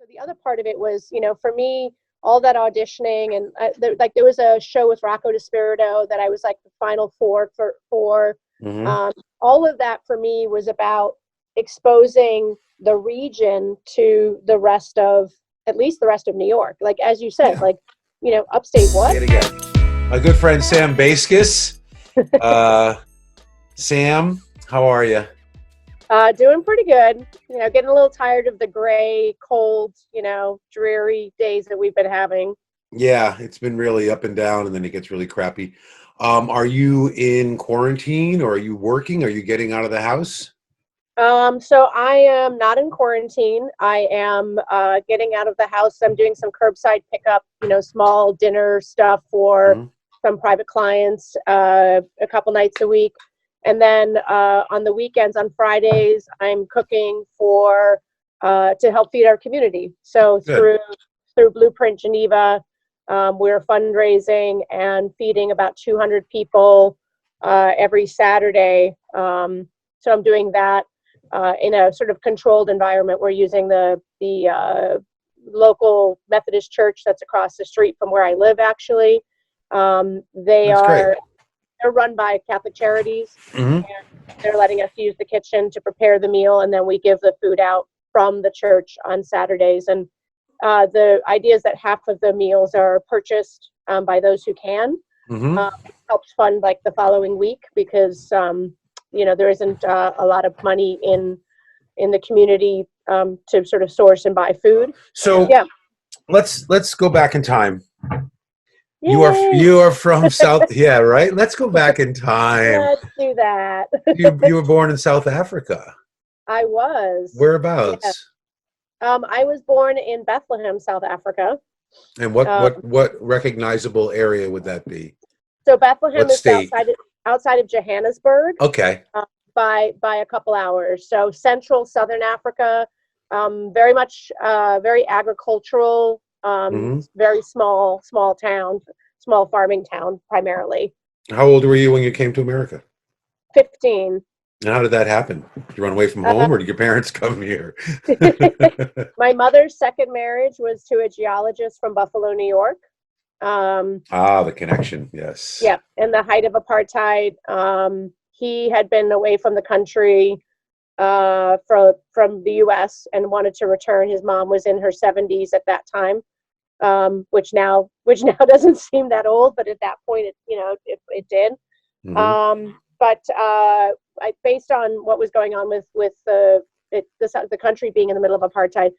the other part of it was, for me, all that auditioning and there was a show with Rocco DiSpirito that I was like the final four for. All of that for me was about exposing the region to at least the rest of New York. Like, as you said, upstate what? My good friend, Sam Buyskes. Sam, how are you? Doing pretty good. Getting a little tired of the gray, cold, dreary days that we've been having. Yeah, it's been really up and down, and then it gets really crappy. Are you in quarantine, or are you working? Are you getting out of the house? So I am not in quarantine. I am getting out of the house. I'm doing some curbside pickup, small dinner stuff for some private clients a couple nights a week. And then on the weekends, on Fridays, I'm cooking to help feed our community. So through Blueprint Geneva, we're fundraising and feeding about 200 people every Saturday. So I'm doing that in a sort of controlled environment. We're using the local Methodist church that's across the street from where I live, actually. They're run by Catholic Charities, and they're letting us use the kitchen to prepare the meal, and then we give the food out from the church on Saturdays. And the idea is that half of the meals are purchased by those who can. Helps fund the following week because there isn't a lot of money in the community to sort of source and buy food. So let's go back in time. Yay. You are from South. Yeah, right. Let's go back in time. Let's do that. You were born in South Africa. I was. Whereabouts? Yeah. I was born in Bethlehem, South Africa. And what recognizable area would that be? So Bethlehem is outside of Johannesburg. Okay. By a couple hours. So central Southern Africa, very much very agricultural. Very small town, small farming town primarily. How old were you when you came to America? 15. And how did that happen? Did you run away from home, or did your parents come here? My mother's second marriage was to a geologist from Buffalo, New York. The connection, yes. Yeah, in the height of apartheid, he had been away from the country from the U.S. and wanted to return. His mom was in her 70s at that time, which now doesn't seem that old, but at that point, it did. But based on what was going on with the country being in the middle of apartheid,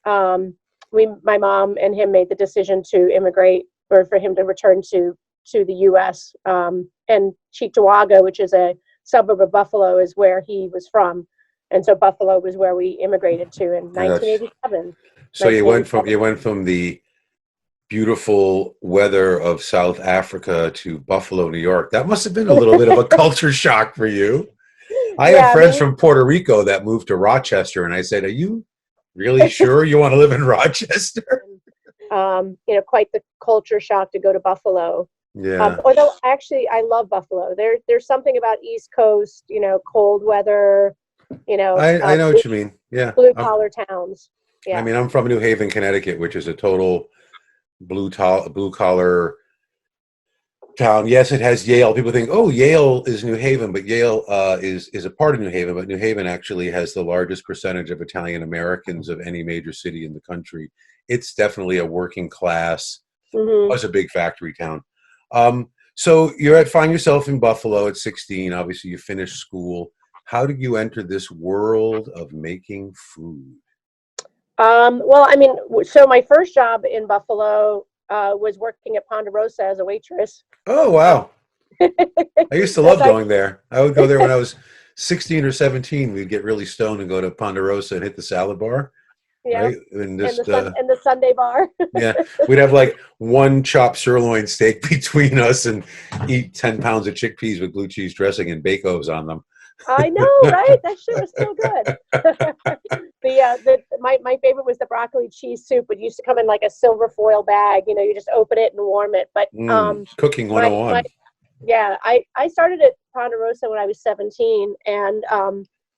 my mom and him made the decision to immigrate, or for him to return to the U.S. And Cheektowaga, which is a suburb of Buffalo, is where he was from. And so Buffalo was where we immigrated to in 1987. So you went from the beautiful weather of South Africa to Buffalo, New York. That must have been a little bit of a culture shock for you. I have friends from Puerto Rico that moved to Rochester, and I said, "Are you really sure you want to live in Rochester?" Quite the culture shock to go to Buffalo. Yeah. Although actually, I love Buffalo. There's something about East Coast, cold weather. I know what you mean. Yeah. Blue collar towns. Yeah. I mean, I'm from New Haven, Connecticut, which is a total blue collar town. Yes, it has Yale. People think, oh, Yale is New Haven, but Yale is a part of New Haven. But New Haven actually has the largest percentage of Italian Americans of any major city in the country. It's definitely a working class. Was a big factory town. So you find yourself in Buffalo at 16. Obviously, you finished school. How did you enter this world of making food? Well, I mean, so my first job in Buffalo was working at Ponderosa as a waitress. Oh, wow. I used to love going there. I would go there when I was 16 or 17. We'd get really stoned and go to Ponderosa and hit the salad bar. Yeah. Right? And the Sunday bar. Yeah. We'd have like one chopped sirloin steak between us and eat 10 pounds of chickpeas with blue cheese dressing and Bake-Ovs on them. I know, right? That shit was so good. My favorite was the broccoli cheese soup. It used to come in like a silver foil bag. You just open it and warm it. But cooking 101. I started at Ponderosa when I was 17, and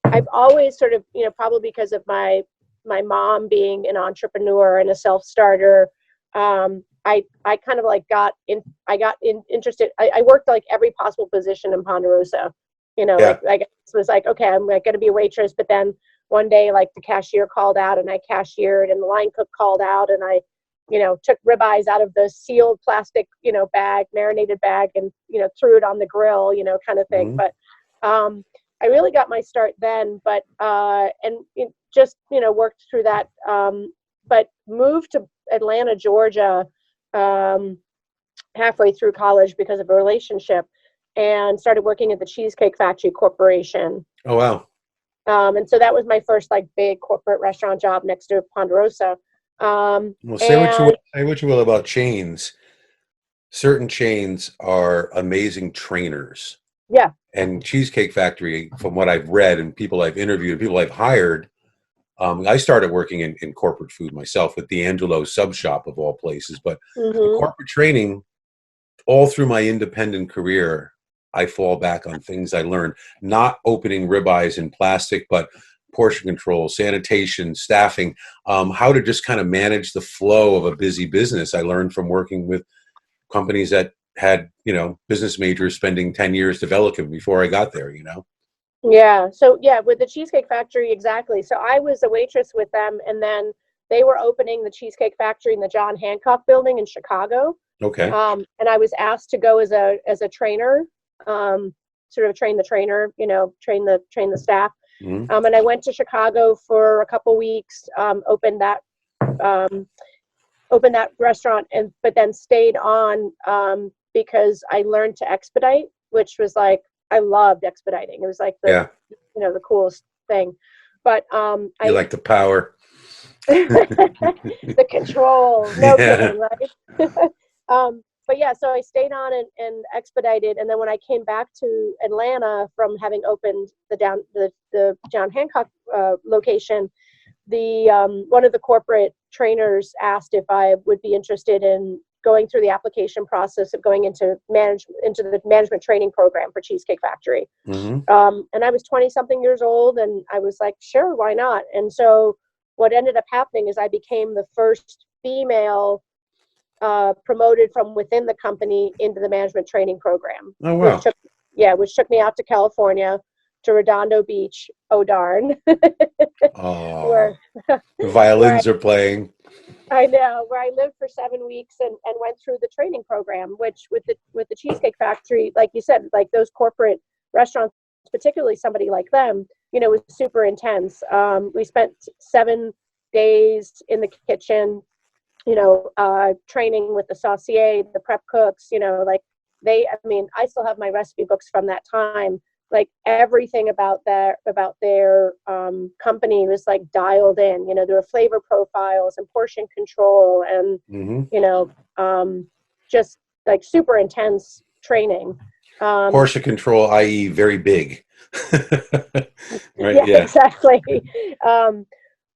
I've always sort of, probably because of my my mom being an entrepreneur and a self-starter, I kind of like interested. I worked like every possible position in Ponderosa, Yeah. like I was like, okay, I'm like going to be a waitress. But then one day, like the cashier called out and I cashiered, and the line cook called out and I, took ribeyes out of the sealed plastic, bag, marinated bag, and, threw it on the grill, kind of thing. Mhm. But I really got my start then, but and just, worked through that, but moved to Atlanta, Georgia, halfway through college because of a relationship, and started working at the Cheesecake Factory Corporation. Oh, wow. And so that was my first like big corporate restaurant job next to Ponderosa. Well, say what you will about chains. Certain chains are amazing trainers. Yeah. And Cheesecake Factory, from what I've read and people I've interviewed, people I've hired, I started working in corporate food myself with D'Angelo's Sub Shop of all places. But the corporate training, all through my independent career, I fall back on things I learned, not opening ribeyes in plastic, but portion control, sanitation, staffing, how to just kind of manage the flow of a busy business. I learned from working with companies that had, business majors spending 10 years developing before I got there, Yeah. So yeah, with the Cheesecake Factory, exactly. So I was a waitress with them, and then they were opening the Cheesecake Factory in the John Hancock building in Chicago. Okay. And I was asked to go as a trainer, sort of train the trainer, train the staff. Mm-hmm. And I went to Chicago for a couple weeks, opened that restaurant, but then stayed on because I learned to expedite, which was like, I loved expediting. It was like the coolest thing. But you like the power, the control, no kidding, right? But yeah, so I stayed on and expedited, and then when I came back to Atlanta from having opened the John Hancock location, the one of the corporate trainers asked if I would be interested in going through the application process of going into the management training program for Cheesecake Factory. Mm-hmm. And I was 20 something years old, and I was like, sure, why not? And so what ended up happening is I became the first female promoted from within the company into the management training program. Oh, wow. Which took me out to California, to Redondo Beach. Oh, darn. Oh, where the violins are playing. I know, where I lived for 7 weeks and went through the training program, which with the Cheesecake Factory, like you said, like those corporate restaurants, particularly somebody like them, was super intense. We spent 7 days in the kitchen, training with the saucier, the prep cooks, I still have my recipe books from that time. Like everything about their company was like dialed in. There were flavor profiles and portion control and just like super intense training. Portion control, i.e., very big. Right? Yeah, exactly.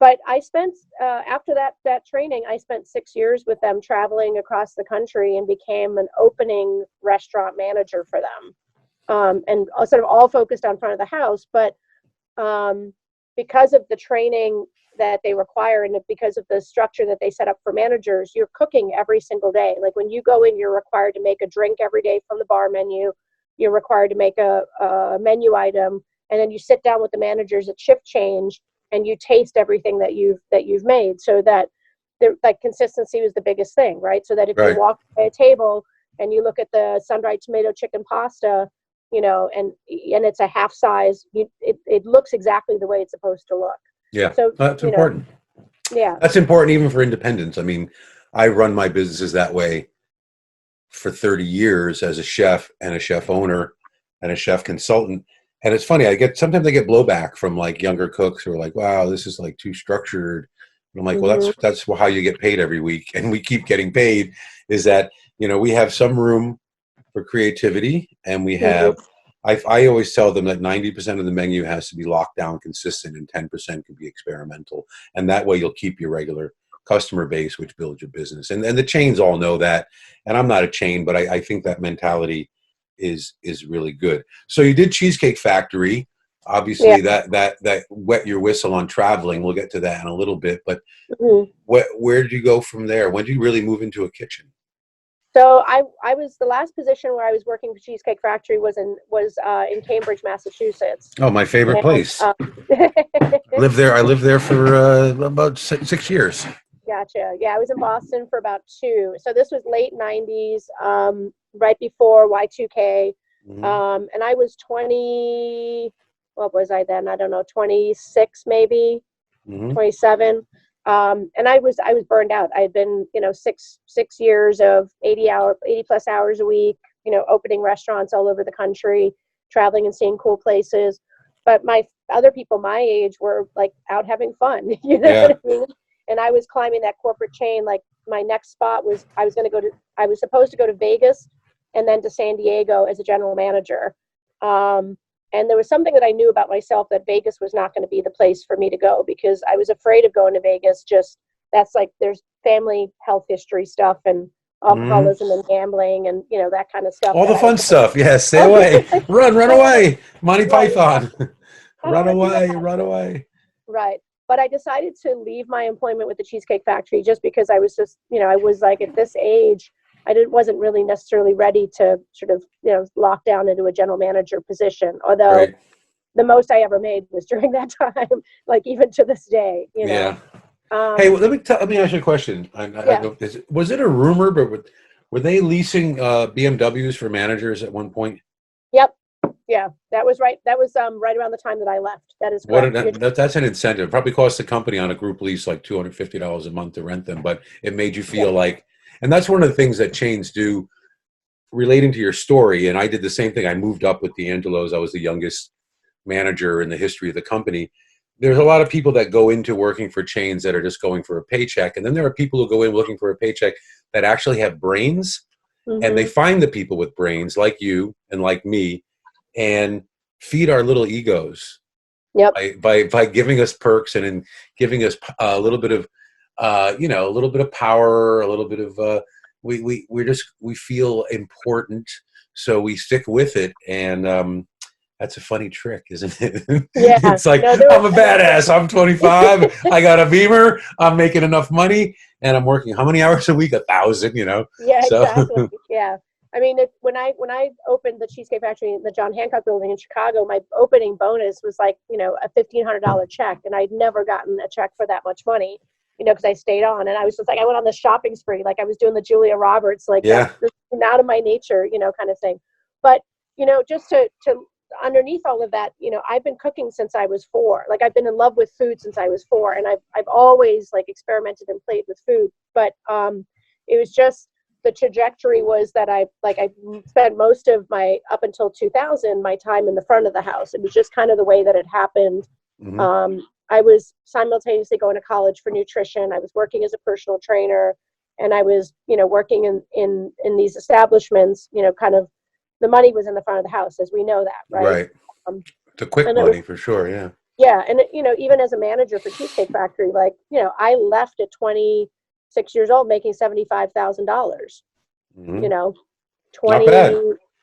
But I spent after that training, I spent 6 years with them, traveling across the country, and became an opening restaurant manager for them. And sort of all focused on front of the house, but because of the training that they require and because of the structure that they set up for managers, you're cooking every single day. Like when you go in, you're required to make a drink every day from the bar menu. You're required to make a menu item, and then you sit down with the managers at shift change and you taste everything that you've made, so that like consistency was the biggest thing, right? So that if you walk by a table and you look at the sun-dried tomato chicken pasta, and it's a half size, it looks exactly the way it's supposed to look. Yeah, so that's important. Yeah, that's important even for independence. I mean, I run my businesses that way for 30 years as a chef and a chef owner and a chef consultant. And it's funny, sometimes I get blowback from like younger cooks who are like, wow, this is like too structured. And I'm like, well, that's how you get paid every week. And we keep getting paid, is that, we have some room for creativity, and we have, I always tell them that 90% of the menu has to be locked down, consistent, and 10% can be experimental. And that way you'll keep your regular customer base, which builds your business. And the chains all know that. And I'm not a chain, but I think that mentality is really good. So you did Cheesecake Factory. obviously that wet your whistle on traveling. We'll get to that in a little bit, but where did you go from there? When did you really move into a kitchen? So I was, the last position where I was working for Cheesecake Factory was in Cambridge, Massachusetts. Oh, my favorite place. I lived there for about 6 years. Gotcha. Yeah, I was in Boston for about 2. So this was late 90s, right before Y2K. And I was 20, what was I then? I don't know, 26 maybe, 27. And I was burned out. I had been, 6 years of 80 plus hours a week, opening restaurants all over the country, traveling and seeing cool places. But other people my age were like out having fun, what I mean? And I was climbing that corporate chain. Like my next spot was, I was supposed to go to Vegas and then to San Diego as a general manager. And there was something that I knew about myself, that Vegas was not going to be the place for me to go, because I was afraid of going to Vegas. Just that's like, there's family health history stuff and alcoholism and gambling and, that kind of stuff. All the fun stuff. Yes. Stay away. Run away. Monty Python. Run away. Right. But I decided to leave my employment with the Cheesecake Factory just because I was just, I was like, at this age, wasn't really necessarily ready to sort of, lock down into a general manager position. Although the most I ever made was during that time, like even to this day, Yeah. Hey, well, let me ask you a question. Was it a rumor, but were they leasing BMWs for managers at one point? Yep. Yeah, that was right. That was right around the time that I left. That is correct. That's an incentive. Probably cost the company on a group lease like $250 a month to rent them, but it made you feel like. And that's one of the things that chains do, relating to your story. And I did the same thing. I moved up with D'Angelo's. I was the youngest manager in the history of the company. There's a lot of people that go into working for chains that are just going for a paycheck. And then there are people who go in looking for a paycheck that actually have brains. And they find the people with brains like you and like me and feed our little egos by giving us perks and giving us a little bit of a little bit of power, a little bit of we feel important, so we stick with it. And that's a funny trick, isn't it? Yeah. It's like, I'm a badass. I'm 25. I got a Beamer. I'm making enough money, and I'm working how many hours a week? 1,000. Yeah, exactly. Yeah. I mean, when I opened the Cheesecake Factory in the John Hancock building in Chicago, my opening bonus was like, a $1,500 check. And I'd never gotten a check for that much money, because I stayed on. And I was just like, I went on the shopping spree. Like I was doing the Julia Roberts, like that's out of my nature, kind of thing. But, just to underneath all of that, I've been cooking since I was 4. Like I've been in love with food since I was 4. And I've always like experimented and played with food. But it was just, the trajectory was that I spent most of my, up until 2000, my time in the front of the house. It was just kind of the way that it happened. I was simultaneously going to college for nutrition. I was working as a personal trainer, and I was, working in these establishments, kind of the money was in the front of the house, as we know that, right? Right. The quick money for sure. Yeah. Yeah. And, even as a manager for Cheesecake Factory, like, I left at 26 years old making $75,000,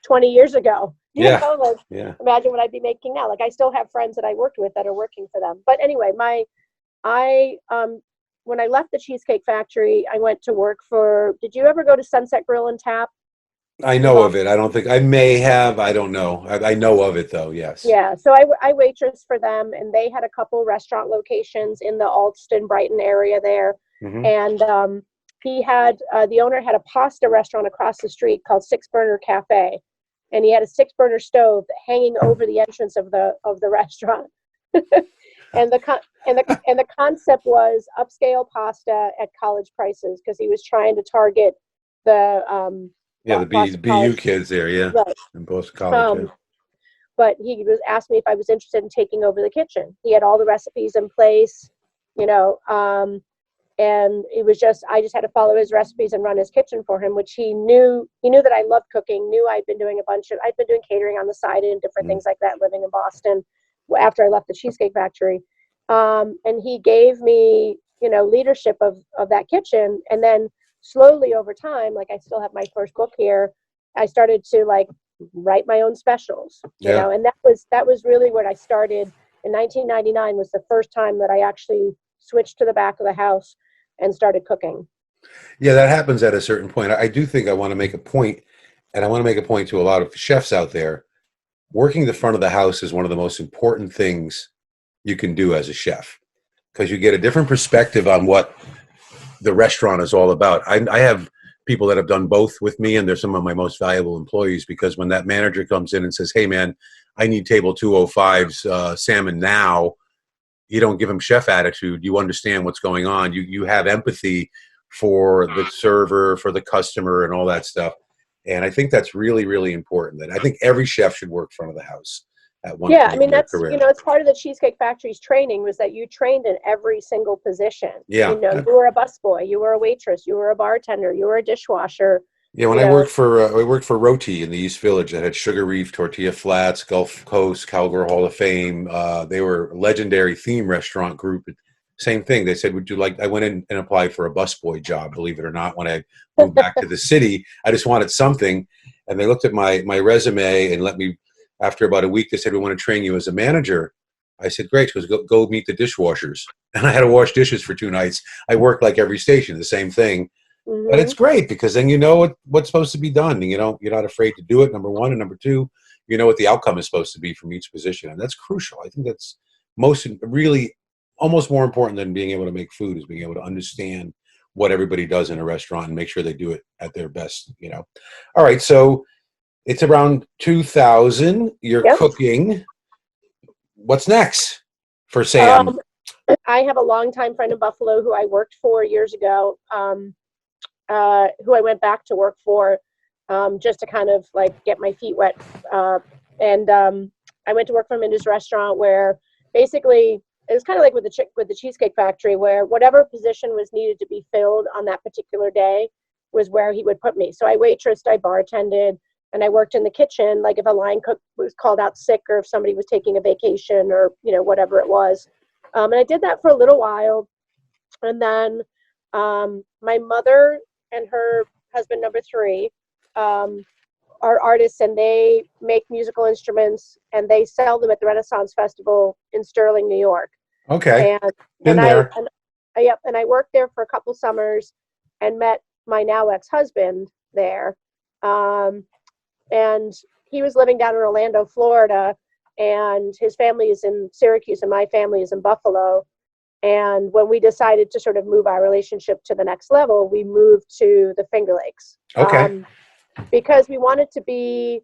20 years ago. Imagine what I'd be making now. Like I still have friends that I worked with that are working for them. But anyway, when I left the Cheesecake Factory, I went to work did you ever go to Sunset Grill and Tap? I know of it. I don't think I may have. I don't know. I know of it though. Yes. Yeah. So I waitressed for them, and they had a couple restaurant locations in the Alston, Brighton area there. And he had the owner had a pasta restaurant across the street called Six Burner Cafe, and he had a 6-burner stove hanging over the entrance of the restaurant. and the concept was upscale pasta at college prices, because he was trying to target the the BU kids there, right. in Boston College. But he asked me if I was interested in taking over the kitchen. He had all the recipes in place, and it was I just had to follow his recipes and run his kitchen for him, which he knew that I loved cooking, knew I'd been doing catering on the side and different things like that, living in Boston after I left the Cheesecake Factory. And he gave me, leadership of that kitchen. And then slowly over time, like I still have my first book here, I started to write my own specials, you know, and that was really what I started in 1999 was the first time that I actually switched to the back of the house and started cooking. Yeah, that happens at a certain point. I do think I want to make a point, and I want to make a point to a lot of chefs out there. Working the front of the house is one of the most important things you can do as a chef, because you get a different perspective on what the restaurant is all about. I have people that have done both with me, and they're some of my most valuable employees, because when that manager comes in and says, hey man, I need table 205's salmon now, you don't give them chef attitude. You understand what's going on. You have empathy for the server, for the customer, and all that stuff. And I think that's really, really important. And I think every chef should work front of the house at one point in their career. You know, it's part of the Cheesecake Factory's training was that you trained in every single position. Yeah. You know, you were a busboy, you were a waitress, you were a bartender, you were a dishwasher. Yeah, when I worked for Roti in the East Village that had Sugar Reef, Tortilla Flats, Gulf Coast, Cowgirl Hall of Fame. They were a legendary theme restaurant group. Same thing. They said, would you like, I went in and applied for a busboy job, believe it or not, when I moved back to the city. I just wanted something. And they looked at my resume and let me, after about a week, they said, we want to train you as a manager. I said, great. She goes, go meet the dishwashers. And I had to wash dishes for 2 nights. I worked like every station, the same thing. Mm-hmm. But it's great because then you know what's supposed to be done. And, you know, you're not afraid to do it, number one. And number two, you know what the outcome is supposed to be from each position. And that's crucial. I think that's almost more important than being able to make food is being able to understand what everybody does in a restaurant and make sure they do it at their best, you know. All right, so it's around 2000. You're cooking. What's next for Sam? I have a longtime friend in Buffalo who I worked for years ago, who I went back to work for just to kind of like get my feet wet. And I went to work for him in his restaurant where basically it was kind of like with the Cheesecake Factory, where whatever position was needed to be filled on that particular day was where he would put me. So I waitressed, I bartended, and I worked in the kitchen. Like if a line cook was called out sick or if somebody was taking a vacation or, you know, whatever it was. And I did that for a little while. And then my mother and her husband, number 3, are artists, and they make musical instruments and they sell them at the Renaissance Festival in Sterling, New York. Okay. And I worked there for a couple summers and met my now ex-husband there. And he was living down in Orlando, Florida, and his family is in Syracuse and my family is in Buffalo. And when we decided to sort of move our relationship to the next level, we moved to the Finger Lakes. Okay. Because we wanted to be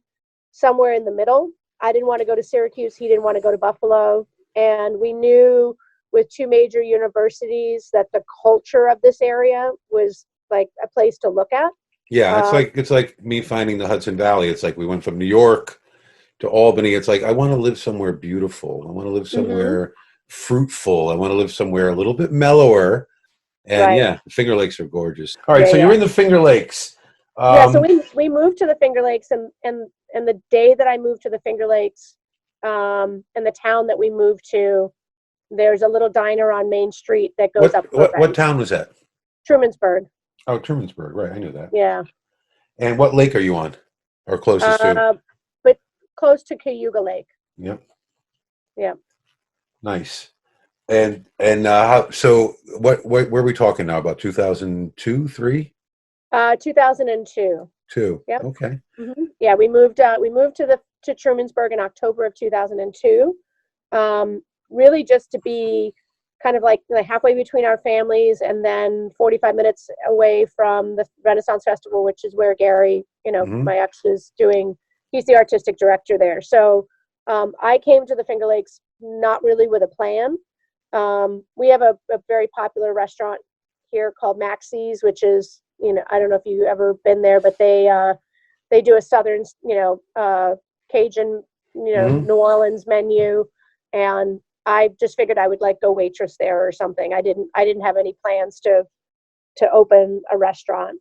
somewhere in the middle. I didn't want to go to Syracuse. He didn't want to go to Buffalo. And we knew with 2 major universities that the culture of this area was like a place to look at. Yeah, it's like me finding the Hudson Valley. It's like we went from New York to Albany. It's like I want to live somewhere beautiful. I want to live somewhere fruitful. I want to live somewhere a little bit mellower. And yeah, the Finger Lakes are gorgeous. All right, so you're in the Finger Lakes. So we moved to the Finger Lakes, and the day that I moved to the Finger Lakes, and the town that we moved to, there's a little diner on Main Street that goes up. What town was that? Trumansburg. Oh, Trumansburg, right? I knew that. Yeah. And what lake are you on, or closest to? But close to Cayuga Lake. Yep. Yep. Nice. And how? So what? Where are we talking now? About 2002, 3? 2002. 2. Yep. Okay. Mm-hmm. Yeah, we moved to Trumansburg in October of 2002. Really just to be kind of like halfway between our families, and then 45 minutes away from the Renaissance Festival, which is where Gary, you know, my ex is doing. He's the artistic director there. So I came to the Finger Lakes not really with a plan. We have a very popular restaurant here called Maxie's, which is, you know, I don't know if you've ever been there, but they do a Southern, you know, Cajun, you know, New Orleans menu. And I just figured I would like go waitress there or something. I didn't have any plans to open a restaurant.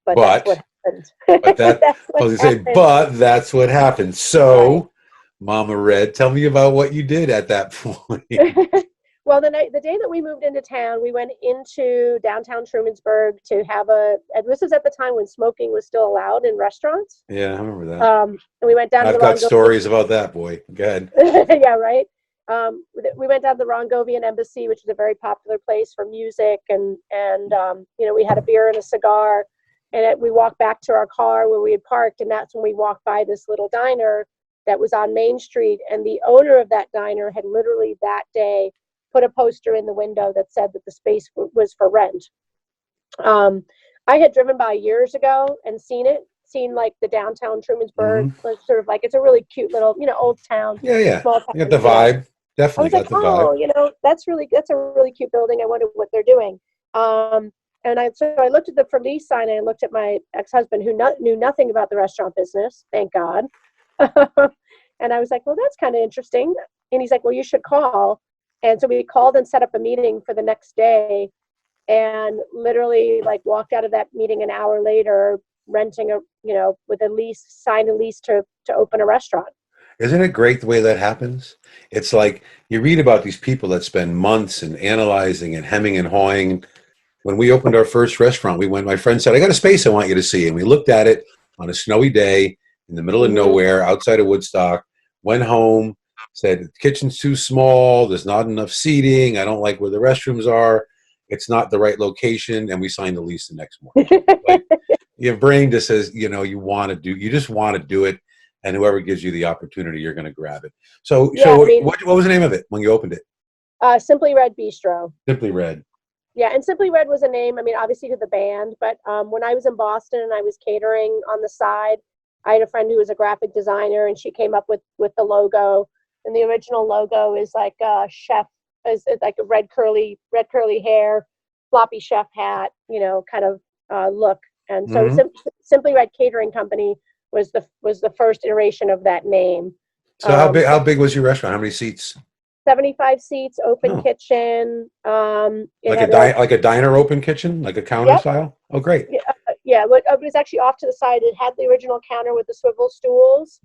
But that's what happened. But that's what happened. So, right. Mama Red, tell me about what you did at that point. Well, the day that we moved into town, we went into downtown Trumansburg to have and this was at the time when smoking was still allowed in restaurants. Yeah, I remember that. And we went down to the I've got stories about that, boy. Go ahead. Yeah, right. We went down to the Rongovian Embassy, which is a very popular place for music, and we had a beer and a cigar, and we walked back to our car where we had parked, and that's when we walked by this little diner that was on Main Street, and the owner of that diner had literally that day put a poster in the window that said that the space was for rent. I had driven by years ago and seen like the downtown Trumansburg, sort of like, it's a really cute little, old town. Yeah. Small town, You got the vibe. Definitely I was like, got the vibe. that's a really cute building. I wonder what they're doing. So I looked at the for lease sign, and I looked at my ex-husband, who knew nothing about the restaurant business, thank God. And I was like, well, that's kind of interesting. And he's like, well, you should call. And so we called and set up a meeting for the next day, and literally like walked out of that meeting an hour later, renting with signed a lease to open a restaurant. Isn't it great the way that happens? It's like you read about these people that spend months in analyzing and hemming and hawing. When we opened our first restaurant, my friend said, I got a space I want you to see. And we looked at it on a snowy day in the middle of nowhere outside of Woodstock, went home, said, the kitchen's too small, there's not enough seating, I don't like where the restrooms are, it's not the right location, and we signed the lease the next morning. Like, your brain just says, you just want to do it, and whoever gives you the opportunity, you're going to grab it. So what was the name of it when you opened it? Simply Red Bistro. Simply Red. Yeah, and Simply Red was a name, obviously to the band, but when I was in Boston and I was catering on the side, I had a friend who was a graphic designer, and she came up with the logo. And the original logo is like a chef, is like a red curly hair, floppy chef hat, kind of look. And so Simply Red Catering Company was the first iteration of that name. So how big was your restaurant? How many seats? 75 seats, open kitchen. Like a diner open kitchen, like a counter style? Oh, great. Yeah, it was actually off to the side. It had the original counter with the swivel stools.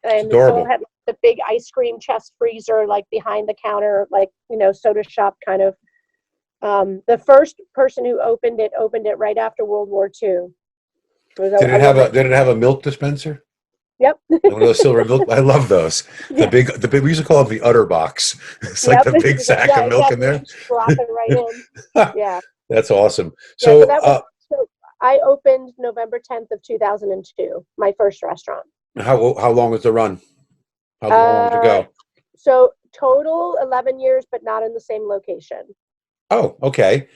And it still had the big ice cream chest freezer, like behind the counter, like, soda shop kind of. The first person who opened it right after World War II. Did it have a milk dispenser? Yep. One of those silver milk. I love those. The big. We used to call them the Utter Box. It's like the big sack of milk in there. Just drop it right in. Yeah. That's awesome. So I opened November 10th of 2002. My first restaurant. How long was the run? How long did it go? So total 11 years, but not in the same location. Oh, okay.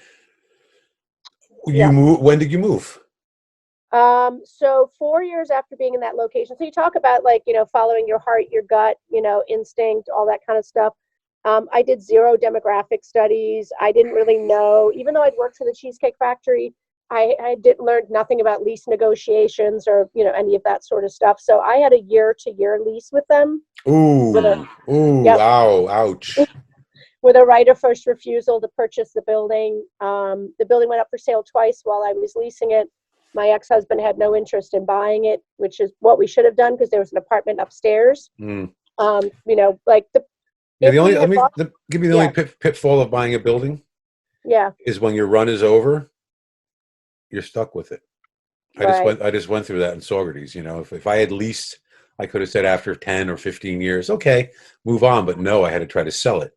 When did you move? So 4 years after being in that location. So you talk about following your heart, your gut, instinct, all that kind of stuff. I did zero demographic studies. I didn't really know, even though I'd worked for the Cheesecake Factory, I didn't learn nothing about lease negotiations or, any of that sort of stuff. So I had a year-to-year lease with them. Wow, ouch. With a right of first refusal to purchase the building. The building went up for sale twice while I was leasing it. My ex-husband had no interest in buying it, which is what we should have done because there was an apartment upstairs. Give me the only pitfall of buying a building. Yeah. Is when your run is over, you're stuck with it. I just went through that in Saugerties. If I had leased, I could have said after 10 or 15 years, okay, move on. But no, I had to try to sell it.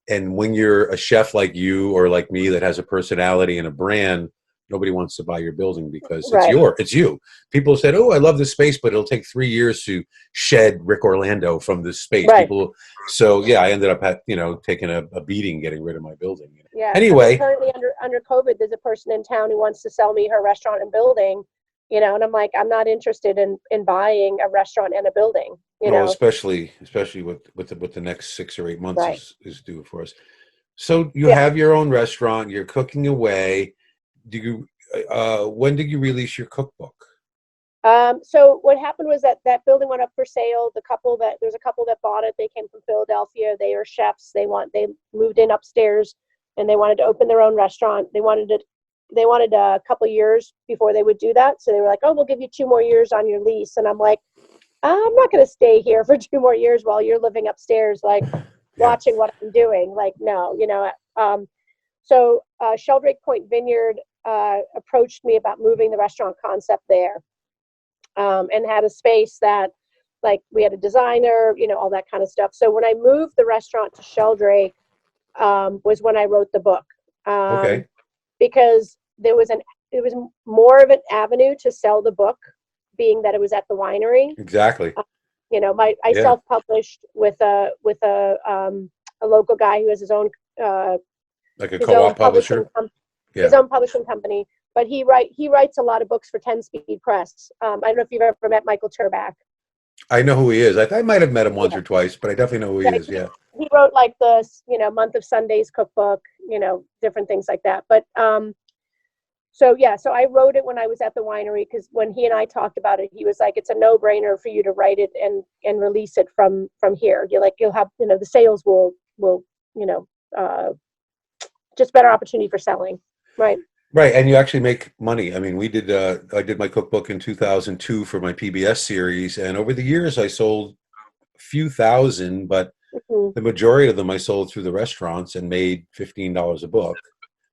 And when you're a chef like you or like me that has a personality and a brand, nobody wants to buy your building because it's you. People said, oh, I love this space, but it'll take 3 years to shed Rick Orlando from this space. Right. I ended up taking a beating getting rid of my building. Yeah. Anyway, currently under COVID, there's a person in town who wants to sell me her restaurant and building, and I'm like, I'm not interested in buying a restaurant and a building. Especially with the next 6 or 8 months is due for us. So you have your own restaurant, you're cooking away. When did you release your cookbook? So what happened was that building went up for sale. There's a couple that bought it. They came from Philadelphia. They are chefs. They moved in upstairs and they wanted to open their own restaurant. They wanted a couple years before they would do that. So they were like, oh, we'll give you 2 more years on your lease. And I'm like, I'm not going to stay here for 2 more years while you're living upstairs. Like, watching what I'm doing. Like, no, so Sheldrake Point Vineyard approached me about moving the restaurant concept there, and had a space that, like, we had a designer, all that kind of stuff. So when I moved the restaurant to Sheldrake, was when I wrote the book, Okay. because it was more of an avenue to sell the book, being that it was at the winery. Exactly. I self-published with a local guy who has his own like a co-op publisher. His own publishing company, but he writes a lot of books for 10 Speed Press. I don't know if you've ever met Michael Turbach. I know who he is. I might have met him once or twice, but I definitely know who he is. Yeah. He wrote like the Month of Sundays cookbook, different things like that. But so I wrote it when I was at the winery, because when he and I talked about it, he was like, it's a no-brainer for you to write it and release it from here. You'll have, the sales will just better opportunity for selling. Right. Right. And you actually make money. I mean, I did my cookbook in 2002 for my PBS series. And over the years, I sold a few thousand, but the majority of them I sold through the restaurants and made $15 a book.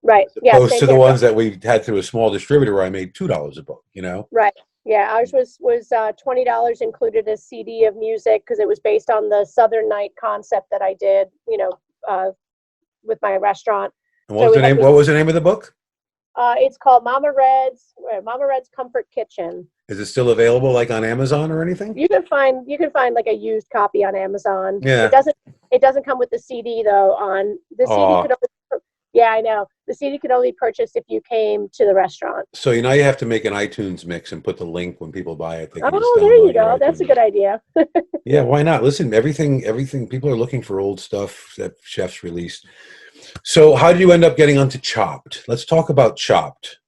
Right. As opposed to the ones that we had through a small distributor where I made $2 a book, Right. Yeah. Ours was $20, included a CD of music, because it was based on the Southern Night concept that I did, with my restaurant. And what was the name of the book? It's called Mama Red's Comfort Kitchen. Is it still available, like on Amazon or anything? You can find like a used copy on Amazon. Yeah. It doesn't come with the CD though. On the CD could only, I know, the CD could only purchase if you came to the restaurant. So you have to make an iTunes mix and put the link when people buy it. Oh, there you go. That's a good idea. Yeah, why not? Listen, everything. People are looking for old stuff that chefs released. So how did you end up getting onto Chopped? Let's talk about Chopped.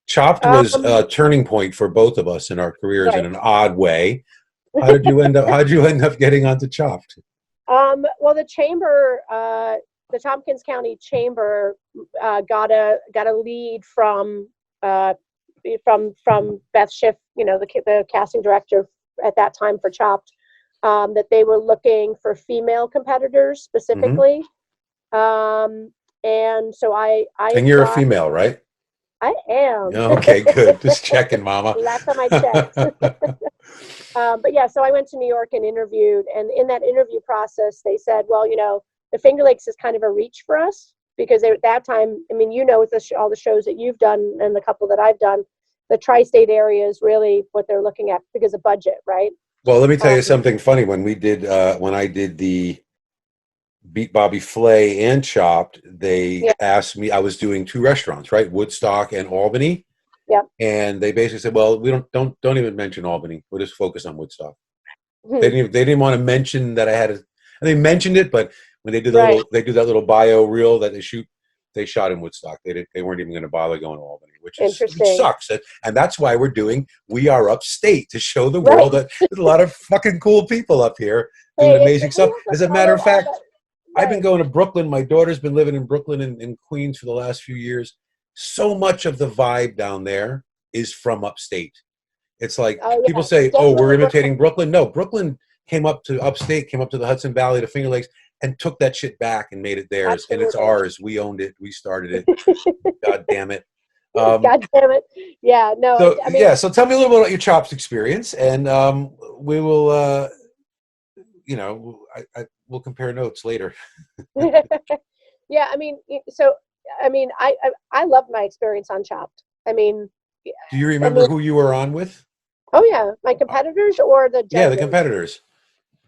Chopped was a turning point for both of us in our careers in an odd way. How did you end up getting onto Chopped? Well, the chamber, the Tompkins County Chamber, got a lead from Beth Schiff, the casting director at that time for Chopped, that they were looking for female competitors specifically. And so I and you're a female, right? I am. Okay, good. Just checking, Mama. Last time I checked. But yeah, so I went to New York and interviewed, and in that interview process, they said, well, the Finger Lakes is kind of a reach for us, because at that time, I mean, with all the shows that you've done and the couple that I've done, the tri-state area is really what they're looking at because of budget, right? Well, let me tell you something funny. When I did the Beat Bobby Flay and Chopped, they asked me, I was doing 2 restaurants, right? Woodstock and Albany. Yeah. And they basically said, well, we don't even mention Albany. We'll just focus on Woodstock. They didn't want to mention that I had and they mentioned it, but when they do that little bio reel that they shot in Woodstock. They weren't even going to bother going to Albany, which sucks. And that's why we're doing We Are Upstate, to show the world that there's a lot of fucking cool people up here doing amazing stuff. As a matter of fact, I've been going to Brooklyn. My daughter's been living in Brooklyn and in Queens for the last few years. So much of the vibe down there is from upstate. It's like people say, we're imitating Brooklyn. No, Brooklyn came up to upstate, came up to the Hudson Valley, the Finger Lakes, and took that shit back and made it theirs. Absolutely. And it's ours. We owned it. We started it. God damn it. God damn it. Yeah, no. So, so tell me a little bit about your Chops experience, and we will, we'll compare notes later. Yeah, I mean, I loved my experience on Chopped. I mean, do you remember who you were on with? Oh yeah, my competitors or the judges? Yeah, the competitors.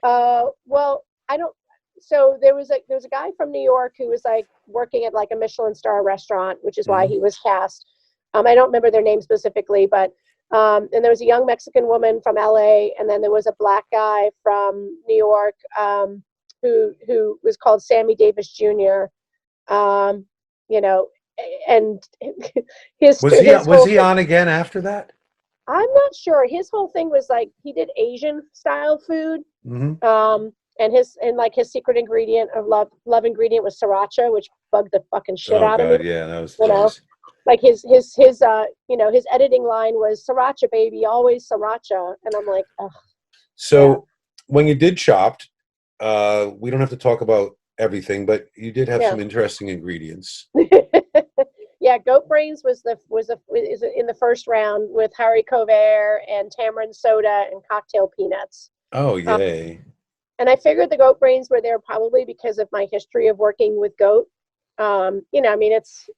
Well, I don't. So there was a guy from New York who was like working at like a Michelin star restaurant, which is why he was cast. I don't remember their name specifically, but and there was a young Mexican woman from LA, and then there was a black guy from New York who was called Sammy Davis Jr. And was he on again after that? I'm not sure. His whole thing was like he did Asian style food. And his secret ingredient of love ingredient was sriracha, which bugged the fucking shit out of me. Yeah, that was like his editing line was sriracha baby, always sriracha, and I'm like, ugh. So when you did Chopped, we don't have to talk about everything, but you did have Yeah. some interesting ingredients. Yeah, goat brains is in the first round with haricot vert and tamarind soda and cocktail peanuts. Oh, yay. And I figured the goat brains were there probably because of my history of working with goat. You know, I mean, it's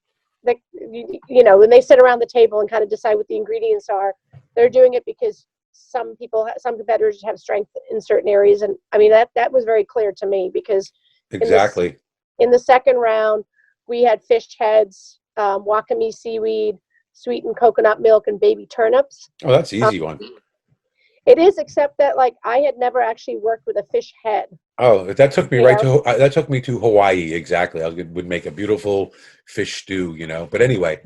like, you know, when they sit around the table and kind of decide what the ingredients are, they're doing it because some competitors have strength in certain areas. And I mean, that was very clear to me because Exactly. in the second round, we had fish heads, wakame seaweed, sweetened coconut milk, and baby turnips. Oh, that's an easy one. It is, except that like I had never actually worked with a fish head. Oh, that took me that took me to Hawaii. Exactly. Would make a beautiful fish stew, you know, but anyway.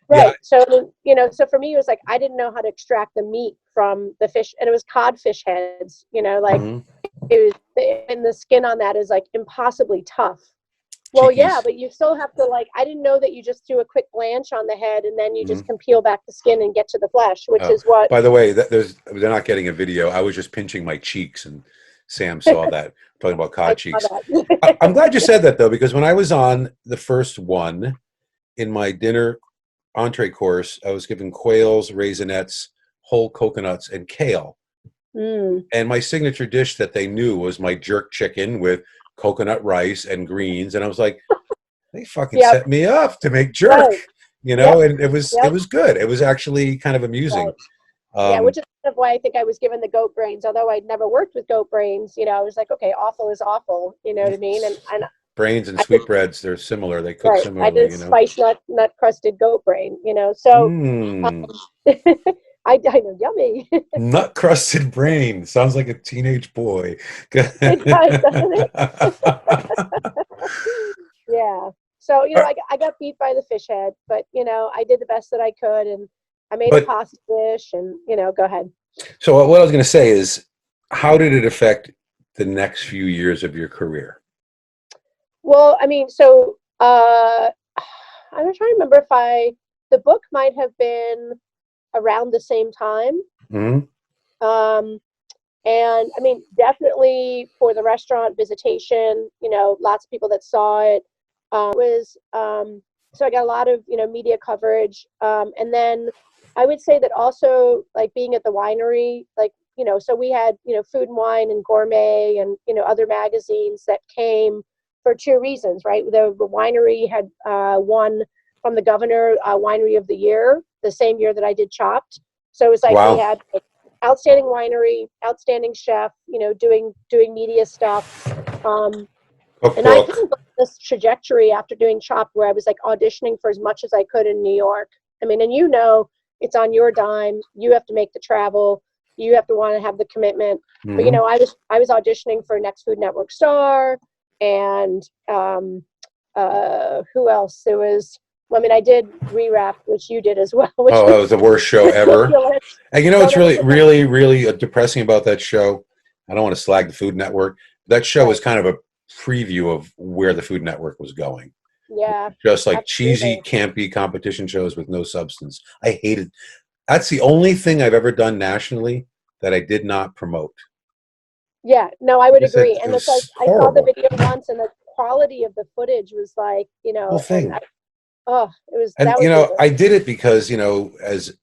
Right. Yeah. So, you know, so for me, it was like, I didn't know how to extract the meat from the fish, and it was codfish heads, you know, like it was, and the skin on that is like impossibly tough. Well, yeah, but you still have to like, I didn't know that you just do a quick blanch on the head and then you just can peel back the skin and get to the flesh, which is what. By the way, they're not getting a video. I was just pinching my cheeks and Sam saw that, talking about cod cheeks. I'm glad you said that though, because when I was on the first one in my dinner entree course, I was given quails, raisinets, whole coconuts, and kale. And my signature dish that they knew was my jerk chicken with coconut rice and greens, and I was like, they fucking set me up to make jerk, you know. And it was good. It was actually kind of amusing. Yeah, which is kind of why I think I was given the goat brains, although I'd never worked with goat brains. You know, I was like, okay, awful is awful, you know what I mean? And brains and sweetbreads, they're similar. They cook similarly. I did spice nut crusted goat brain, you know. So I know, yummy. Nut crusted brain sounds like a teenage boy. It does, doesn't it? Yeah. So, you know, I got beat by the fish head, but, you know, I did the best that I could, and I made a pasta dish, and, you know, go ahead. So what I was going to say is, how did it affect the next few years of your career? Well, I mean, so I'm trying to remember if the book might have been around the same time. And I mean, definitely for the restaurant visitation, you know, lots of people that saw it. So I got a lot of, you know, media coverage. And then I would say that also, like, being at the winery, like, you know, so we had, you know, Food and Wine and Gourmet and, you know, other magazines that came for two reasons, right? The winery had won from the governor Winery of the Year the same year that I did Chopped. So it was like we had outstanding winery, outstanding chef, you know, doing media stuff. And I kind of got this trajectory after doing Chopped where I was like auditioning for as much as I could in New York. I mean, and you know, it's on your dime. You have to make the travel. You have to want to have the commitment. But, you know, I was auditioning for Next Food Network Star and who else? There was, well, I mean, I did Rewrap, which you did as well. That was the worst show ever. And you know what's really depressing about that show? I don't want to slag the Food Network. That show was kind of a preview of where the Food Network was going. Yeah. Just like cheesy, campy competition shows with no substance. I hated. That's the only thing I've ever done nationally that I did not promote. Yeah, no, I would agree. And it's like, I saw the video once, and the quality of the footage was like, you know, whole thing. it was. And that was you know, ridiculous. I did it because, you know, as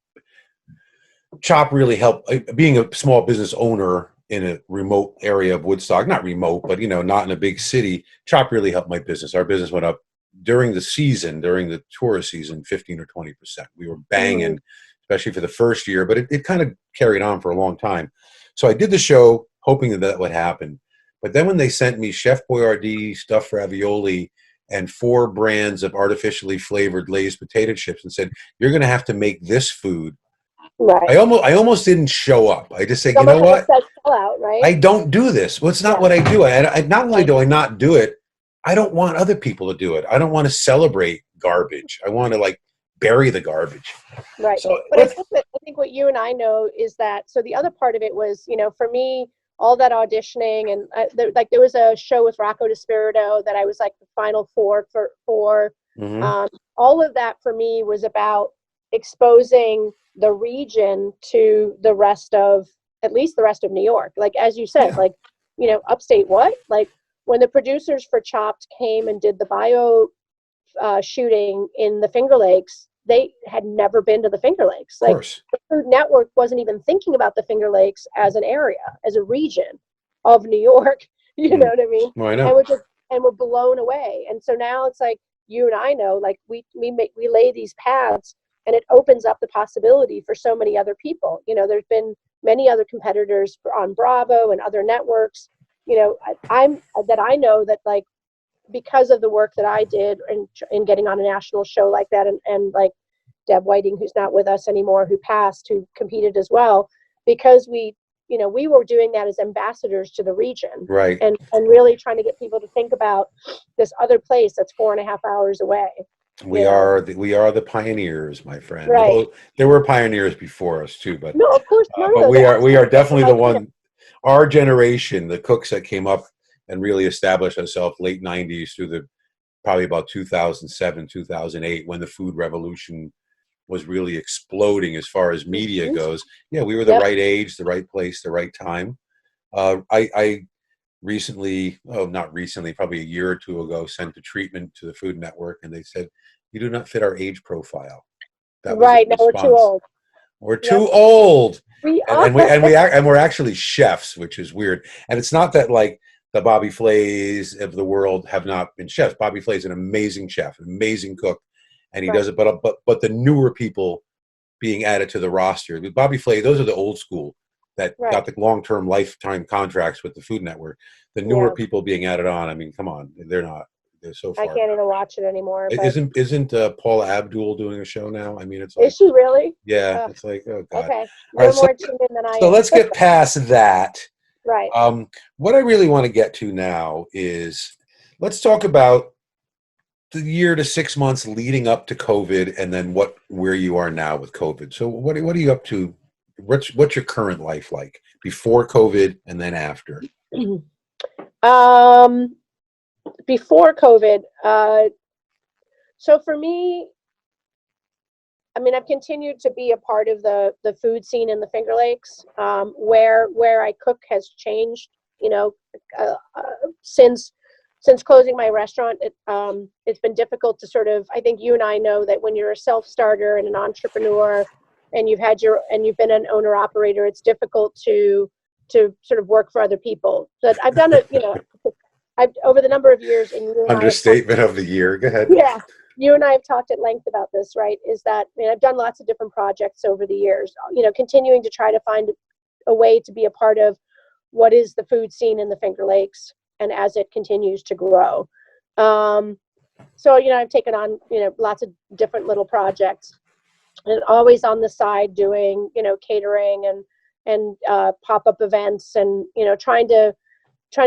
Chop really helped. Being a small business owner in a remote area of Woodstock, not remote, but, you know, not in a big city, Chop really helped my business. Our business went up during the season, during the tourist season, 15 or 20%. We were banging, especially for the first year, but it kind of carried on for a long time. So I did the show hoping that would happen. But then when they sent me Chef Boyardee stuffed ravioli and 4 brands of artificially flavored Lay's potato chips and said, you're going to have to make this food. Right. I almost didn't show up. I just said, Someone you know what? Out, right? I don't do this. Well, it's not what I do. I not only do I not do it, I don't want other people to do it. I don't want to celebrate garbage. I want to, like, bury the garbage. Right. So, but I think what you and I know is that, so the other part of it was, you know, for me, all that auditioning and there was a show with Rocco DiSpirito that I was like the final four for. All of that for me was about exposing the region to the rest of, at least the rest of New York. Like, as you said, like, you know, upstate what? Like, when the producers for Chopped came and did the bio shooting in the Finger Lakes, they had never been to the Finger Lakes. Of Like, course. the Food Network wasn't even thinking about the Finger Lakes as an area, as a region of New York. You know what I mean? Well, I And know. we're blown away. And so now it's like, you and I know, like, we lay these paths, and it opens up the possibility for so many other people. You know, there's been many other competitors on Bravo and other networks. You know, I know that, like, because of the work that I did in getting on a national show like that, and like Deb Whiting, who's not with us anymore, who passed, who competed as well, because we were doing that as ambassadors to the region, Right. and really trying to get people to think about this other place that's 4.5 hours away. We are the pioneers, my friend. Right. Although there were pioneers before us too, but No, of course, none of but those. we are definitely the Like, one. Our generation, the cooks that came up and really established ourselves late '90s through the probably about 2007, 2008, when the food revolution was really exploding as far as media goes. Yeah, we were the right age, the right place, the right time. I recently, not recently, probably a year or two ago, sent a treatment to the Food Network, and they said, "You do not fit our age profile." That was right, the now we're too response. old. We're too old. We And we're actually chefs, which is weird. And it's not that like the Bobby Flays of the world have not been chefs. Bobby Flay is an amazing chef, an amazing cook, and he does it. But the newer people being added to the roster, with Bobby Flay, those are the old school that got the long-term lifetime contracts with the Food Network. The newer people being added on, I mean, come on, they're not. They're so far. I can't even watch it anymore. But Isn't Paula Abdul doing a show now? I mean, it's like, is she really? yeah, it's like, oh God. Okay, All right, more tuned in than I so am. let's get past that. Right. What I really want to get to now is let's talk about the year to 6 months leading up to COVID, and then where you are now with COVID. So what are you up to? What's your current life like before COVID and then after? Before COVID, so for me, I mean, I've continued to be a part of the food scene in the Finger Lakes, where I cook has changed. You know, since closing my restaurant, it's been difficult to sort of. I think you and I know that when you're a self-starter and an entrepreneur, and you've been an owner operator, it's difficult to sort of work for other people. But I've done it. You know, I've over the number of years, and Understatement of the year. Go ahead. Yeah. You and I have talked at length about this, right? Is that, I mean, I've done lots of different projects over the years, you know, continuing to try to find a way to be a part of what is the food scene in the Finger Lakes, and as it continues to grow. So, you know, I've taken on, you know, lots of different little projects, and always on the side doing, you know, catering and pop-up events, and, you know, trying to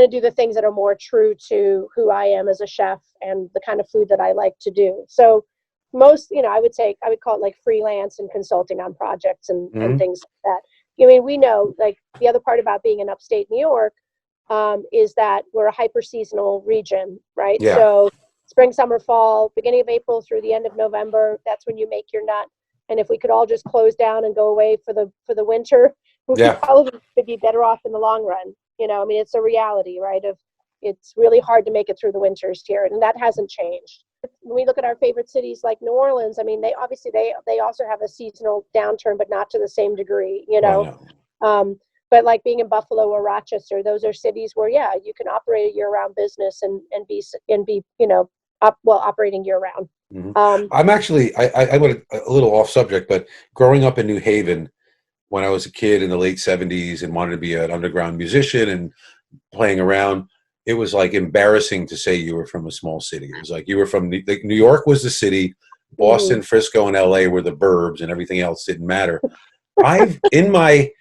do the things that are more true to who I am as a chef and the kind of food that I like to do. So most, you know, I would call it like freelance and consulting on projects and things like that. I mean, we know, like, the other part about being in upstate New York is that we're a hyper seasonal region, right? Yeah. So spring, summer, fall, beginning of April through the end of November, that's when you make your nut. And if we could all just close down and go away for the winter, we probably would be better off in the long run. You know, I mean, it's a reality, right? It's really hard to make it through the winters here, and that hasn't changed. When we look at our favorite cities like New Orleans, I mean, they obviously they also have a seasonal downturn, but not to the same degree, you know. But like being in Buffalo or Rochester, those are cities where, yeah, you can operate a year-round business and be you know, operating year-round. I'm actually I went a little off subject, but growing up in New Haven, when I was a kid in the late 70s and wanted to be an underground musician and playing around, it was like embarrassing to say you were from a small city. It was like you were from New York was the city, Boston, Frisco, and LA were the burbs, and everything else didn't matter. In my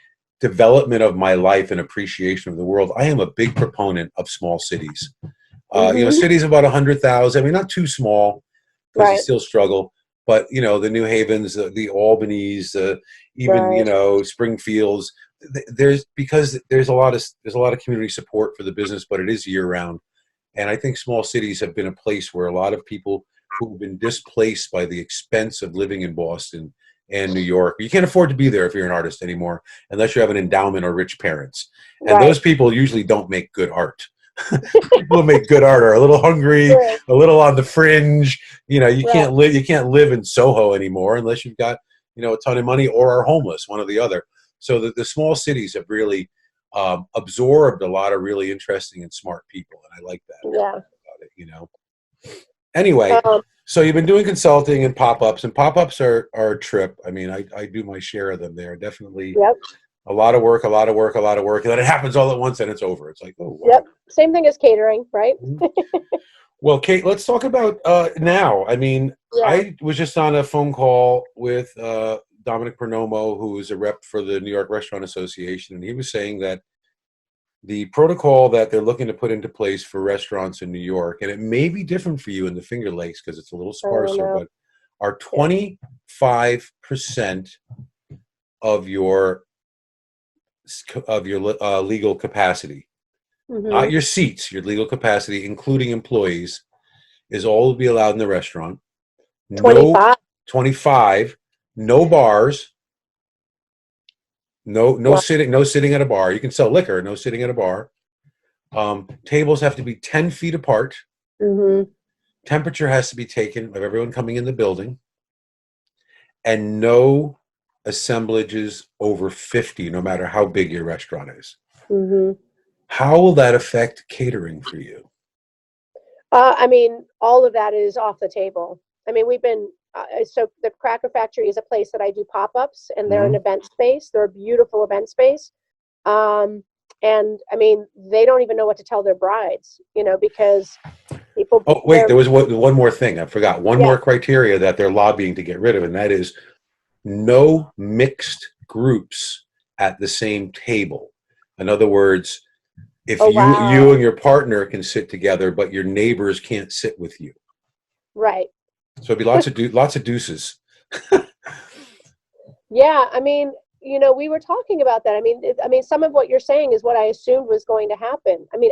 development of my life and appreciation of the world, I am a big proponent of small cities. You know, cities about 100,000. I mean, not too small because you still struggle. But, you know, the New Havens, the Albanys, even, you know, Springfields, there's a lot of community support for the business, but it is year round. And I think small cities have been a place where a lot of people who've been displaced by the expense of living in Boston and New York, you can't afford to be there if you're an artist anymore, unless you have an endowment or rich parents. And those people usually don't make good art. People who make good art are a little hungry, Right. a little on the fringe. You know, you Right. can't live in Soho anymore unless you've got, you know, a ton of money or are homeless, one or the other. So the small cities have really absorbed a lot of really interesting and smart people, and I like that Yeah. about it, you know. Anyway, so you've been doing consulting and pop-ups, and pop-ups are a trip. I mean, I do my share of them. They're definitely Yep. a lot of work, and then it happens all at once and it's over. It's like, oh, wow. Yep. Same thing as catering, right? Well, Kate, let's talk about now. I mean, Yeah. I was just on a phone call with Dominic Pernomo, who is a rep for the New York Restaurant Association, and he was saying that the protocol that they're looking to put into place for restaurants in New York, and it may be different for you in the Finger Lakes because it's a little sparser, but are 25% of your legal capacity, not your seats, your legal capacity, including employees, is all to be allowed in the restaurant. 25. 25, no bars, no sitting at a bar. You can sell liquor, no sitting at a bar. Tables have to be 10 feet apart. Temperature has to be taken of everyone coming in the building, and no assemblages over 50, no matter how big your restaurant is. How will that affect catering for you? I mean, all of that is off the table. I mean, we've been, so the Cracker Factory is a place that I do pop-ups, and they're an event space. They're a beautiful event space. And I mean, they don't even know what to tell their brides, you know, because people. Oh, wait, there was one more thing. I forgot. One more criteria that they're lobbying to get rid of, and that is no mixed groups at the same table. In other words, if you and your partner can sit together, but your neighbors can't sit with you. Right. So it'd be lots of deuces. Yeah, I mean, you know, we were talking about that. I mean, some of what you're saying is what I assumed was going to happen. I mean,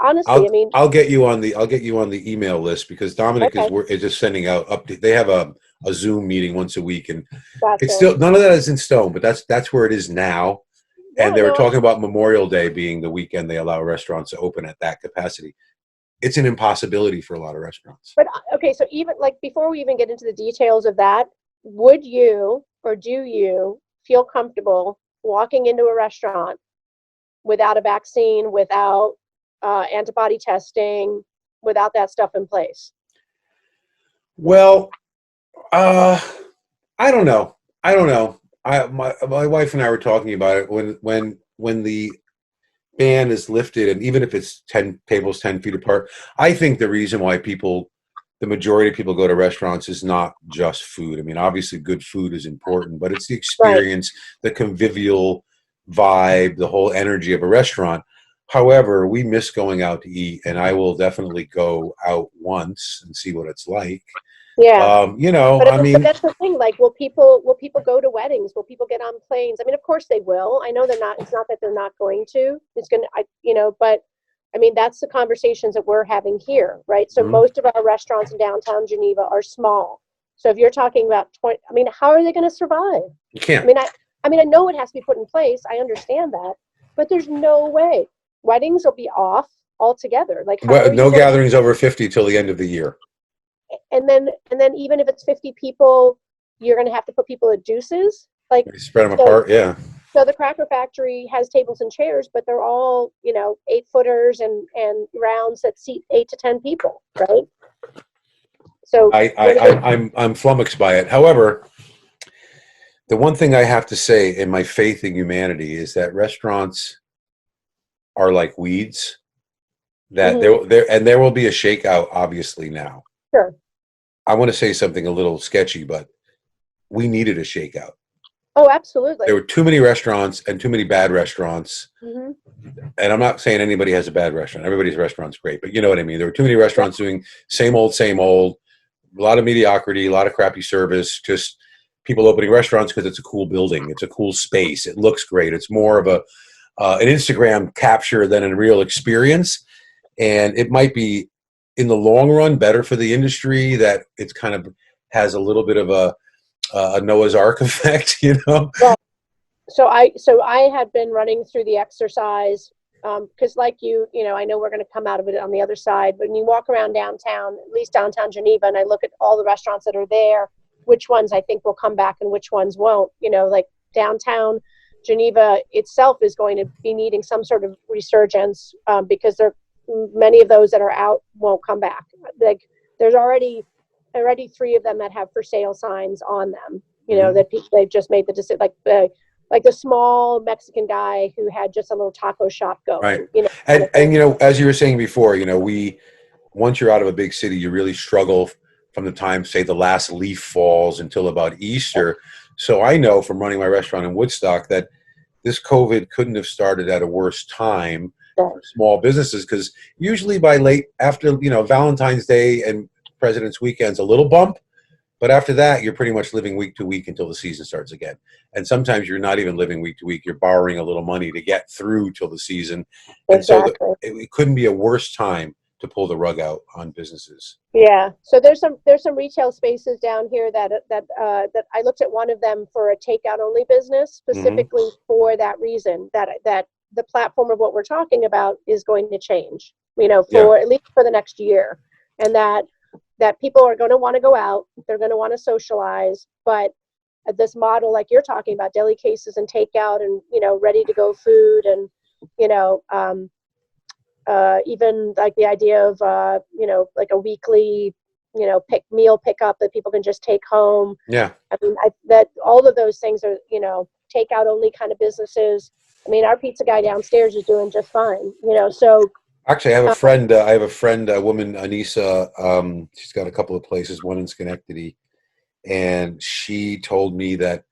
honestly, I'll get you on the email list, because Dominic is just sending out update. They have a Zoom meeting once a week, and it's still, none of that is in stone, but that's where it is now. And they were talking about Memorial Day being the weekend they allow restaurants to open at that capacity. It's an impossibility for a lot of restaurants. But okay, so even like before we even get into the details of that, would you or do you feel comfortable walking into a restaurant without a vaccine, without antibody testing, without that stuff in place? Well, I don't know. My wife and I were talking about it when the ban is lifted, and even if it's 10 tables 10 feet apart, I think the reason why the majority of people go to restaurants is not just food. I mean, obviously good food is important, but it's the experience, the convivial vibe, the whole energy of a restaurant. However, we miss going out to eat, and I will definitely go out once and see what it's like. Yeah. You know, but that's the thing. Like, will people go to weddings? Will people get on planes? I mean, of course they will. I know they're not. It's not that they're not going to. It's going to. You know, but I mean, that's the conversations that we're having here, right? So most of our restaurants in downtown Geneva are small. So if you're talking about 20, I mean, how are they going to survive? You can't. I mean, I know it has to be put in place. I understand that, but there's no way. Weddings will be off altogether. Like, no gatherings over 50 till the end of the year. And then even if it's 50 people, you're going to have to put people at deuces. Like, spread them apart, yeah. So the Cracker Factory has tables and chairs, but they're all, 8-footers and rounds that seat 8 to 10 people, right? So I'm flummoxed by it. However, the one thing I have to say in my faith in humanity is that restaurants are like weeds. That there will be a shakeout, obviously, now. Sure. I want to say something a little sketchy, but we needed a shakeout. Oh, absolutely. There were too many restaurants and too many bad restaurants. And I'm not saying anybody has a bad restaurant. Everybody's restaurant's great, but you know what I mean. There were too many restaurants doing same old, a lot of mediocrity, a lot of crappy service, just people opening restaurants because it's a cool building. It's a cool space. It looks great. It's more of an Instagram capture than a real experience. And it might be, in the long run, better for the industry that it's kind of has a little bit of a Noah's Ark effect, you know? Well, so I had been running through the exercise because like I know we're going to come out of it on the other side, but when you walk around downtown, at least downtown Geneva, and I look at all the restaurants that are there, which ones I think will come back and which ones won't, like downtown Geneva itself is going to be needing some sort of resurgence, because many of those that are out won't come back. Like there's already 3 of them that have for sale signs on them, that they've just made the decision, like the small Mexican guy who had just a little taco shop going. Right. And as you were saying before, once you're out of a big city, you really struggle from the time, say, the last leaf falls until about Easter. So I know from running my restaurant in Woodstock that this COVID couldn't have started at a worse time for small businesses, because usually by late after, Valentine's Day and President's Weekend's a little bump. But after that, you're pretty much living week to week until the season starts again. And sometimes you're not even living week to week. You're borrowing a little money to get through till the season. And exactly. so it couldn't be a worse time to pull the rug out on businesses. Yeah. So there's some retail spaces down here that I looked at one of them for a takeout only business specifically for that reason, that the platform of what we're talking about is going to change, at least for the next year. And that people are going to want to go out, they're going to want to socialize, but this model, like you're talking about, deli cases and takeout and, ready to go food and, even like the idea of, like a weekly, meal pickup that people can just take home. Yeah. I mean, that all of those things are, takeout only kind of businesses. I mean, our pizza guy downstairs is doing just fine, so. Actually, I have a friend, a woman, Anissa. She's got a couple of places, one in Schenectady, and she told me that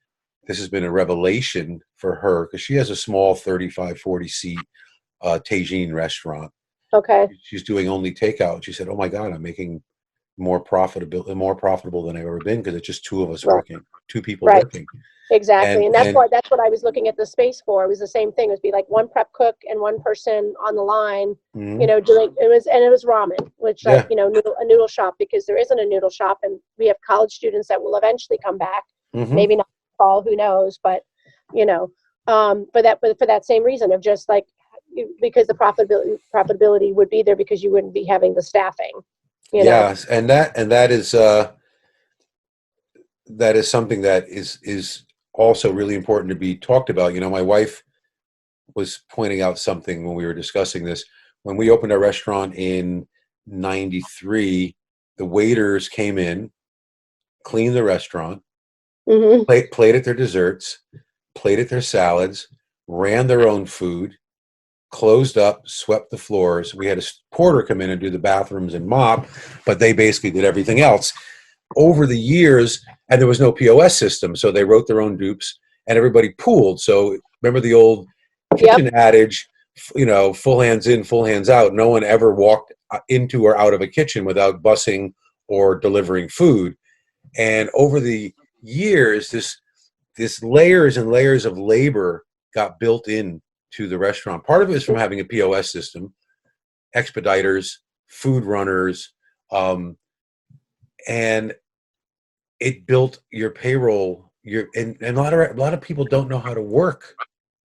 this has been a revelation for her because she has a small 35, 40 seat tagine restaurant. Okay. She's doing only takeout. She said, "Oh my God, I'm making more profitable than I've ever been because it's just 2 of us working, 2 people working." Exactly. And that's what I was looking at the space for. It was the same thing. It would be like 1 prep cook and 1 person on the line, doing it was ramen, which a noodle shop, because there isn't a noodle shop, and we have college students that will eventually come back. Maybe not fall, who knows, but for that same reason of just like, because the profitability would be there because you wouldn't be having the staffing. Yes, and that is something that is also really important to be talked about. My wife was pointing out something when we were discussing this. When we opened our restaurant in '93, the waiters came in, cleaned the restaurant, plated their desserts, plated their salads, ran their own food, closed up, swept the floors. We had a porter come in and do the bathrooms and mop, but they basically did everything else. Over the years, and there was no POS system, so they wrote their own dupes, and everybody pooled. So remember the old kitchen adage, full hands in, full hands out. No one ever walked into or out of a kitchen without bussing or delivering food. And over the years, this layers and layers of labor got built in to the restaurant. Part of it is from having a POS system, expediters, food runners, and it built your payroll. And a lot of people don't know how to work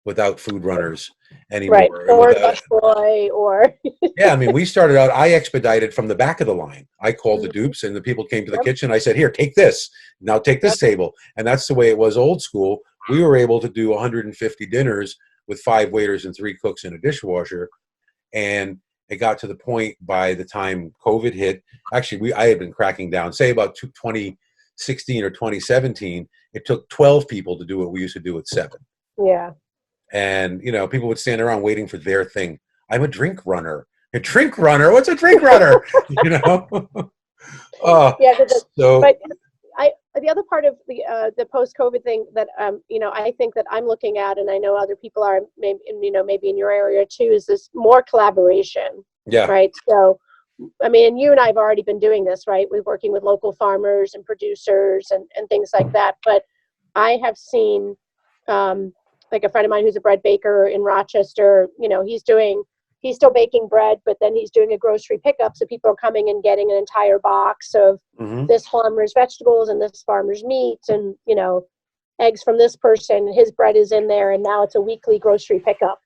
without food runners anymore. Right, or busboy, or yeah. I mean, we started out. I expedited from the back of the line. I called the dupes, and the people came to the kitchen. I said, "Here, take this. Now take this table." And that's the way it was old school. We were able to do 150 dinners with 5 waiters and 3 cooks and a dishwasher, and it got to the point by the time COVID hit. Actually, I had been cracking down. Say about 2016 or 2017, it took 12 people to do what we used to do at 7. Yeah. And people would stand around waiting for their thing. I'm a drink runner. A drink runner? What's a drink runner? But the other part of the post-COVID thing that I think that I'm looking at, and I know other people are maybe in your area too, is this more collaboration. Yeah. Right. So, I mean, you and I have already been doing this, right? We're working with local farmers and producers and things like that. But I have seen, like a friend of mine who's a bread baker in Rochester, he's still baking bread, but then he's doing a grocery pickup. So people are coming and getting an entire box of this farmer's vegetables and this farmer's meat and, eggs from this person. His bread is in there, and now it's a weekly grocery pickup.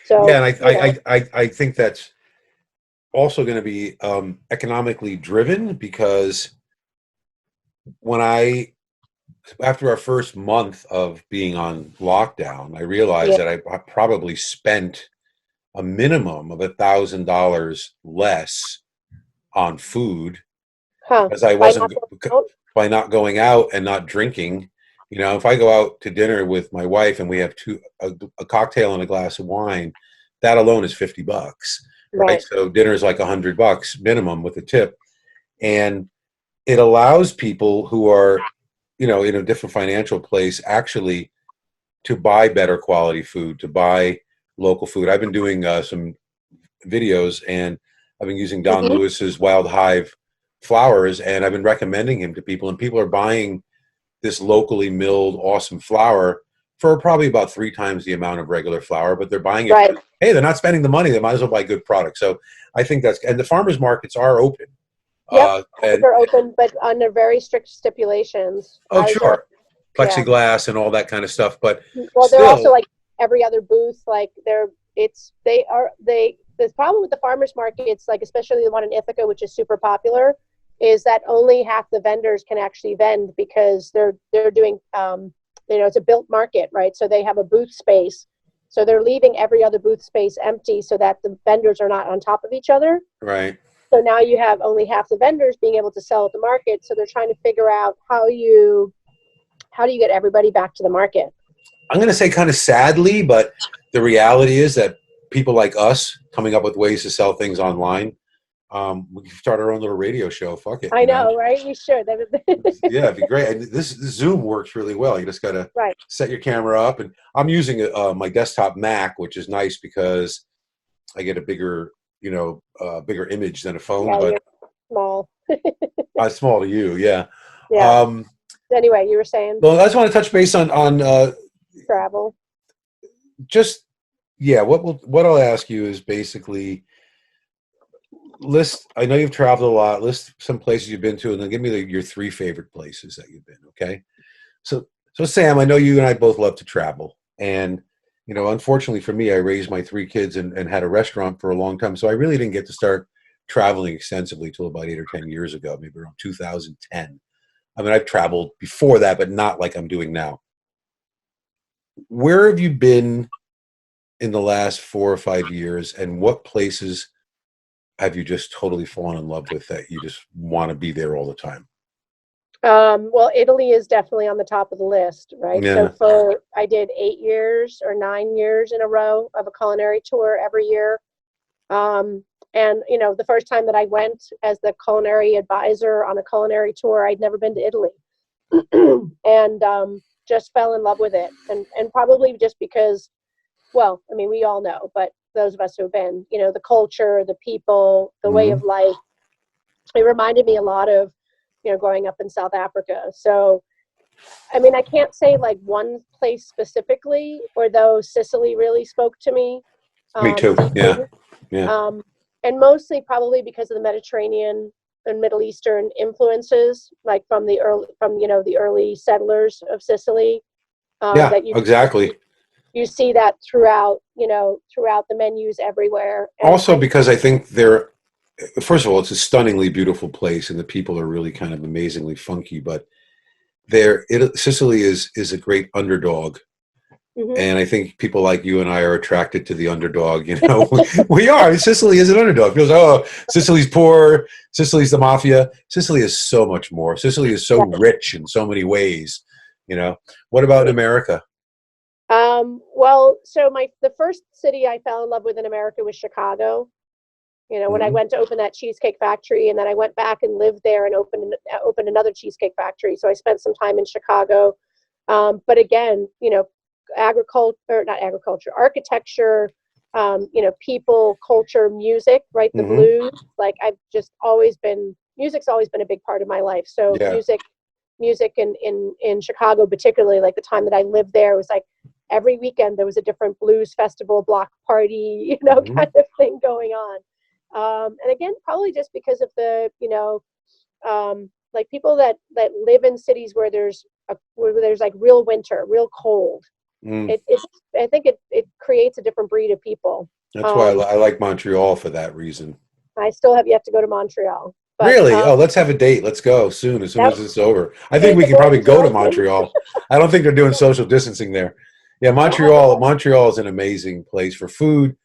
So, Yeah, and I think that's also going to be economically driven because when after our first month of being on lockdown, I realized yeah, that I probably spent a minimum of $1,000 less on food huh? because I By not wasn't going out? by not going out and not drinking. You know, if I go out to dinner with my wife and we have a cocktail and a glass of wine, that alone is $50, right? Right. So dinner is like $100 minimum with a tip, and it allows people who are, you know, in a different financial place actually to buy better quality food, to buy local food. I've been doing some videos, and I've been using Don Hmm. Lewis's Wild Hive flowers, and I've been recommending him to people, and people are buying this locally milled awesome flour for probably about 3 times the amount of regular flour, but they're buying it. Right. Hey, they're not spending the money. They might as well buy good products. So I think and the farmers markets are open. Yep. And They're open, but under very strict stipulations. oh, Ours are, sure, yeah. plexiglass and all that kind of stuff. But Well, they're also still, like every other booth. Like the problem with the farmers markets, like especially the one in Ithaca, which is super popular, is that only half the vendors can actually vend because they're doing it's a built market, right? So they have a booth space. So they're leaving every other booth space empty so that the vendors are not on top of each other. right. So now you have only half the vendors being able to sell at the market. So they're trying to figure out how do you get everybody back to the market. I'm going to say kind of sadly, but the reality is that people like us coming up with ways to sell things online, we can start our own little radio show. Fuck it, I you know? know, right? We should. Yeah, it'd be great. And this Zoom works really well. You just got to Right. set your camera up, and I'm using my desktop Mac, which is nice because I get a bigger, bigger image than a phone, Yeah, but you're small. small to you. Yeah. Yeah. Um, Anyway, you were saying well, I just want to touch base on travel. just yeah. What I'll ask you is basically list. I know you've traveled a lot. List some places you've been to, and then give me your 3 favorite places that you've been. Okay. So Sam, I know you and I both love to travel, and unfortunately for me, I raised my 3 kids and had a restaurant for a long time, so I really didn't get to start traveling extensively till about 8 or 10 years ago, maybe around 2010. I mean, I've traveled before that, but not like I'm doing now. Where have you been in the last 4 or 5 years, and what places have you just totally fallen in love with that you just want to be there all the time? Well, Italy is definitely on the top of the list, right? Yeah. So I did 8 years or 9 years in a row of a culinary tour every year. And the first time that I went as the culinary advisor on a culinary tour, I'd never been to Italy, and just fell in love with it. And probably just because, well, I mean, we all know, but those of us who have been, the culture, the people, the way Hmm. of life, it reminded me a lot of, growing up in South Africa. So, I mean, I can't say like one place specifically, although Sicily really spoke to me Me too. deeply. Yeah. Yeah. And mostly probably because of the Mediterranean and Middle Eastern influences, like from the early settlers of Sicily. Yeah. That Exactly. you see that throughout the menus everywhere. And Also, because I think first of all, it's a stunningly beautiful place, and the people are really kind of amazingly funky. But Sicily is a great underdog, mhm. and I think people like you and I are attracted to the underdog. We are. Sicily is an underdog. People say, "Oh, Sicily's poor. Sicily's the mafia." Sicily is so much more. Sicily is so rich in so many ways. What about in America? Well, so the first city I fell in love with in America was Chicago. When I Hmm. went to open that cheesecake factory, and then I went back and lived there and opened another cheesecake factory. So I spent some time in Chicago. But again, not agriculture, architecture, people, culture, music, right? The Hmm. blues. Like music's always been a big part of my life. So Yeah. music in Chicago, particularly like the time that I lived there, was like every weekend there was a different blues festival, block party, Hmm. kind of thing going on. And again, probably just because of the, like people that live in cities where there's like real winter, real cold. Mm. I think it creates a different breed of people. That's why I like Montreal for that reason. I still have yet to go to Montreal. But, Really? Oh, let's have a date. Let's go soon as that, this is over. I think is we the can probably borders go to open? Montreal. I don't think they're doing social distancing there. Yeah, Montreal is an amazing place for food,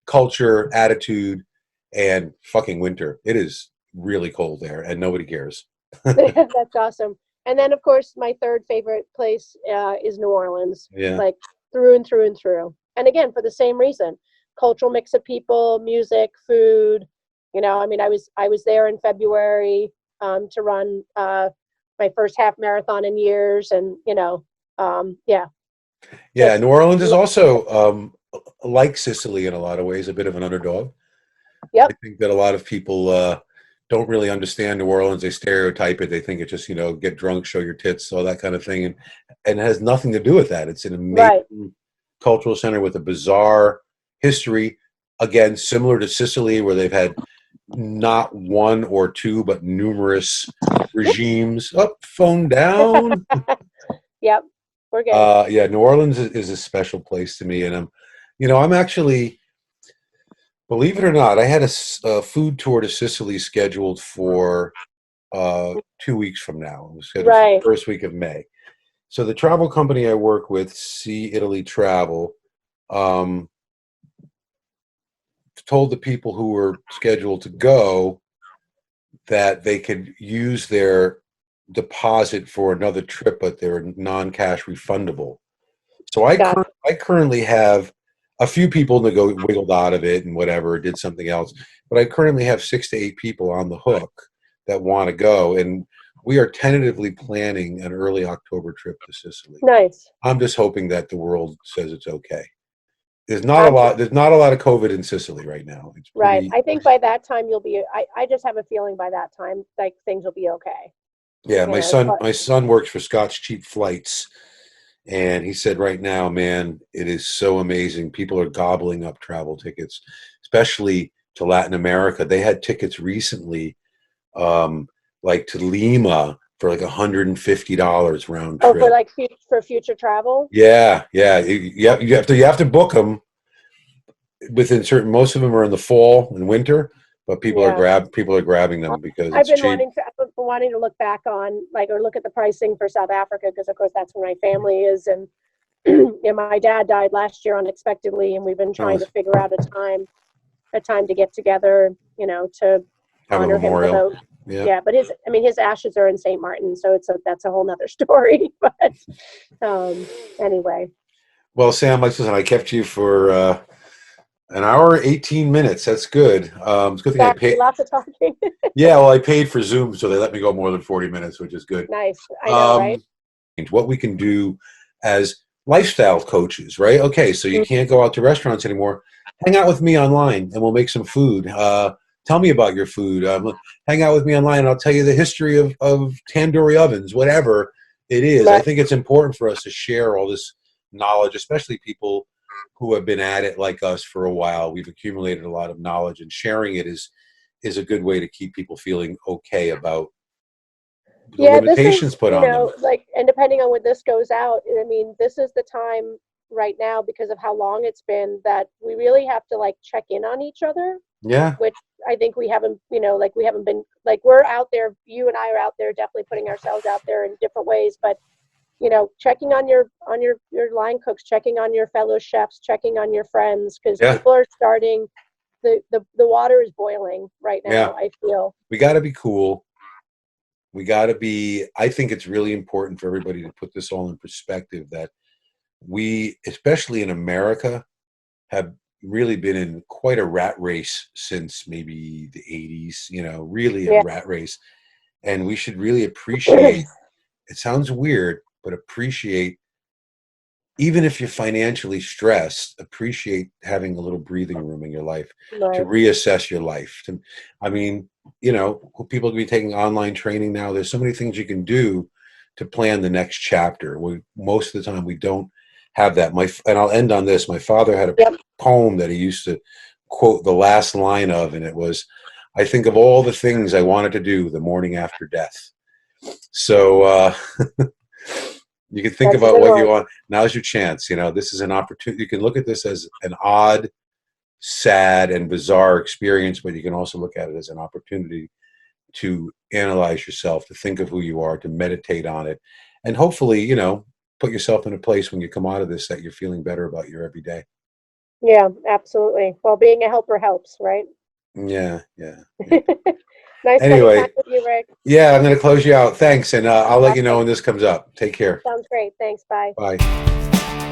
culture, attitude, and fucking winter. It is really cold there, and nobody cares. That's awesome. And then, of course, my third favorite place is New Orleans. Yeah. Like through and through and through. And again, for the same reason, cultural mix of people, music, food. You know, I mean, I was there in February to run my first half marathon in years, and yeah. Yeah, New Orleans is also like Sicily in a lot of ways, a bit of an underdog. Yep. I think that a lot of people don't really understand New Orleans. They stereotype it. They think it's just, get drunk, show your tits, all that kind of thing. And it has nothing to do with that. It's an amazing cultural center with a bizarre history. Again, similar to Sicily, where they've had not one or two, but numerous regimes. Oh, phone down. Yep. We're good. Yeah, New Orleans is a special place to me. And I'm actually, believe it or not, I had a food tour to Sicily scheduled for 2 weeks from now. It was scheduled for the first week of May. So the travel company I work with, See Italy Travel, told the people who were scheduled to go that they could use their deposit for another trip, but they were non-cash refundable. So I currently have a few people that wiggled out of it and whatever, did something else. But I currently have 6 to 8 people on the hook that want to go. And we are tentatively planning an early October trip to Sicily. Nice. I'm just hoping that the world says it's okay. There's not a lot of COVID in Sicily right now. It's right. I think by that time you'll be, I just have a feeling by that time, like things will be okay. Yeah. My son works for Scott's Cheap Flights. And he said right now, man, it is so amazing. People are gobbling up travel tickets, especially to Latin America. They had tickets recently, like to Lima for like $150 round trip. Oh, for future travel? Yeah. You have to book them within most of them are in the fall and winter, but people are grabbing them because I've been cheap. wanting to look back on or look at the pricing for South Africa, because of course that's where my family is, and my dad died last year unexpectedly, and we've been trying to figure out a time to get together, to have honor a memorial. him. Yeah, but his ashes are in St. Martin, so that's a whole nother story. But anyway. Well, Sam, listen, I kept you for an hour, 18 minutes. That's good. It's a good thing I paid. Lots of talking. Yeah, well, I paid for Zoom, so they let me go more than 40 minutes, which is good. Nice. I know, right? What we can do as lifestyle coaches, right? Okay, so you can't go out to restaurants anymore. Hang out with me online, and we'll make some food. Tell me about your food. Hang out with me online, and I'll tell you the history of tandoori ovens, whatever it is. Right. I think it's important for us to share all this knowledge, especially people who have been at it like us for a while. We've accumulated a lot of knowledge, and sharing it is a good way to keep people feeling okay about the limitations put on them. And depending on when this goes out, I mean, this is the time right now, because of how long it's been, that we really have to check in on each other. Yeah. Which I think we haven't, we haven't been, we're out there, you and I are out there definitely putting ourselves out there in different ways, but checking on your line cooks, checking on your fellow chefs, checking on your friends, because people are starting, the water is boiling right now. I feel we got to be cool. I think it's really important for everybody to put this all in perspective, that we, especially in America, have really been in quite a rat race since maybe the 80s, really a rat race. And we should really appreciate, it sounds weird, but appreciate, even if you're financially stressed, appreciate having a little breathing room in your life to reassess your life. People can be taking online training now. There's so many things you can do to plan the next chapter. Most of the time we don't have that. And I'll end on this. My father had a poem that he used to quote the last line of, and it was, "I think of all the things I wanted to do the morning after death." So, You can think That's a about good what one. you want. Now's your chance. You know, this is an opportunity. You can look at this as an odd, sad, and bizarre experience, but you can also look at it as an opportunity to analyze yourself, to think of who you are, to meditate on it, and hopefully, you know, put yourself in a place when you come out of this that you're feeling better about your everyday. Yeah, absolutely. Well, being a helper helps, right? Yeah, yeah. Nice spending time Anyway, with you, Rick. yeah, I'm going to close you out. Thanks, and I'll let you know Okay, when this comes up. Take care. sounds great. Thanks. Bye. Bye.